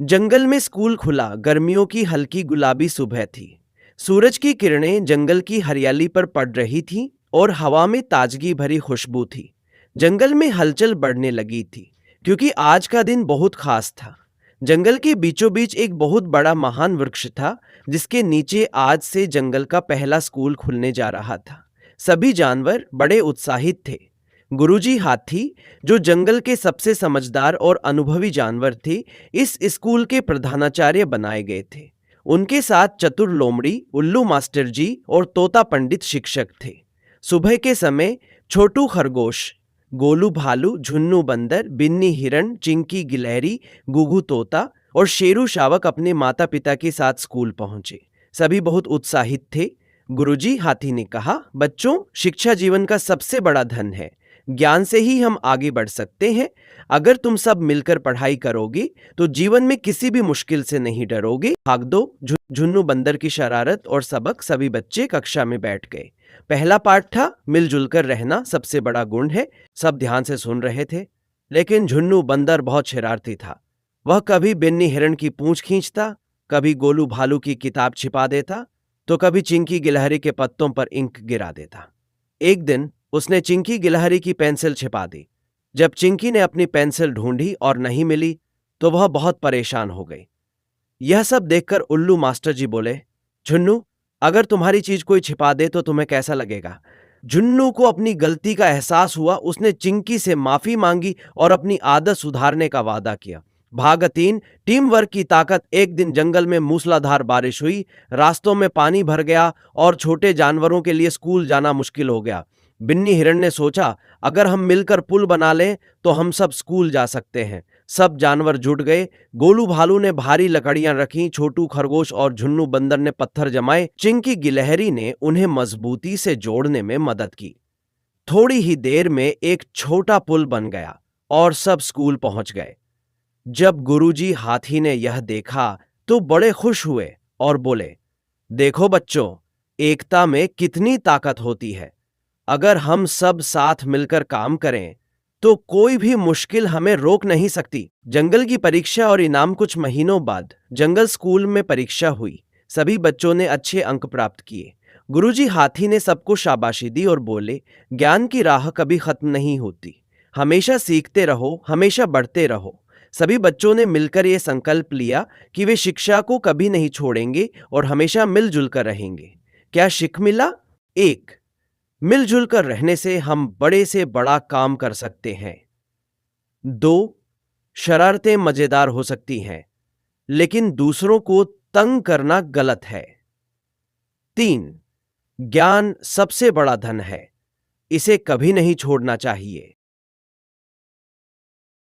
जंगल में स्कूल खुला। गर्मियों की हल्की गुलाबी सुबह थी। सूरज की किरणें जंगल की हरियाली पर पड़ रही थीं और हवा में ताजगी भरी खुशबू थी। जंगल में हलचल बढ़ने लगी थी क्योंकि आज का दिन बहुत खास था। जंगल के बीचों बीच एक बहुत बड़ा महान वृक्ष था जिसके नीचे आज से जंगल का पहला स्कूल खुलने जा रहा था। सभी जानवर बड़े उत्साहित थे। गुरुजी हाथी, जो जंगल के सबसे समझदार और अनुभवी जानवर थे, इस स्कूल के प्रधानाचार्य बनाए गए थे। उनके साथ चतुर लोमड़ी, उल्लू मास्टर जी और तोता पंडित शिक्षक थे। सुबह के समय छोटू खरगोश, गोलू भालू, झुन्नू बंदर, बिन्नी हिरण, चिंकी गिलहरी, गुगू तोता और शेरू शावक अपने माता पिता के साथ स्कूल पहुंचे। सभी बहुत उत्साहित थे। गुरुजी हाथी ने कहा, बच्चों, शिक्षा जीवन का सबसे बड़ा धन है। ज्ञान से ही हम आगे बढ़ सकते हैं। अगर तुम सब मिलकर पढ़ाई करोगे तो जीवन में किसी भी मुश्किल से नहीं डरोगे। भाग दो। झुन्नू बंदर की शरारत और सबक। सभी बच्चे कक्षा में बैठ गए। पहला पाठ था मिलजुल कर रहना सबसे बड़ा गुण है। सब ध्यान से सुन रहे थे, लेकिन झुन्नू बंदर बहुत शरारती था। वह कभी बिन्नी हिरण की पूंछ खींचता, कभी गोलू भालू की किताब छिपा देता, तो कभी चिंकी गिलहरी के पत्तों पर इंक गिरा देता। एक दिन उसने चिंकी गिलहरी की पेंसिल छिपा दी। जब चिंकी ने अपनी पेंसिल ढूंढी और नहीं मिली तो वह बहुत परेशान हो गई। यह सब देखकर उल्लू मास्टर जी बोले, झुन्नू, अगर तुम्हारी चीज कोई छिपा दे तो तुम्हें कैसा लगेगा? झुन्नू को अपनी गलती का एहसास हुआ। उसने चिंकी से माफी मांगी और अपनी आदत सुधारने का वादा किया। भाग 3, टीम वर्क की ताकत। एक दिन जंगल में मूसलाधार बारिश हुई। रास्तों में पानी भर गया और छोटे जानवरों के लिए स्कूल जाना मुश्किल हो गया। बिन्नी हिरण ने सोचा, अगर हम मिलकर पुल बना लें तो हम सब स्कूल जा सकते हैं। सब जानवर जुट गए। गोलू भालू ने भारी लकड़ियां रखीं, छोटू खरगोश और झुन्नू बंदर ने पत्थर जमाए। चिंकी गिलहरी ने उन्हें मजबूती से जोड़ने में मदद की। थोड़ी ही देर में एक छोटा पुल बन गया और सब स्कूल पहुंच गए। जब गुरुजी हाथी ने यह देखा तो बड़े खुश हुए और बोले, देखो बच्चों, एकता में कितनी ताकत होती है। अगर हम सब साथ मिलकर काम करें तो कोई भी मुश्किल हमें रोक नहीं सकती। जंगल की परीक्षा और इनाम। कुछ महीनों बाद जंगल स्कूल में परीक्षा हुई। सभी बच्चों ने अच्छे अंक प्राप्त किए। गुरुजी हाथी ने सबको शाबाशी दी और बोले, ज्ञान की राह कभी खत्म नहीं होती। हमेशा सीखते रहो, हमेशा बढ़ते रहो। सभी बच्चों ने मिलकर यह संकल्प लिया कि वे शिक्षा को कभी नहीं छोड़ेंगे और हमेशा मिलजुल कर रहेंगे। क्या सीख मिला? 1, मिलजुल कर रहने से हम बड़े से बड़ा काम कर सकते हैं। 2, शरारतें मजेदार हो सकती हैं, लेकिन दूसरों को तंग करना गलत है। 3, ज्ञान सबसे बड़ा धन है, इसे कभी नहीं छोड़ना चाहिए।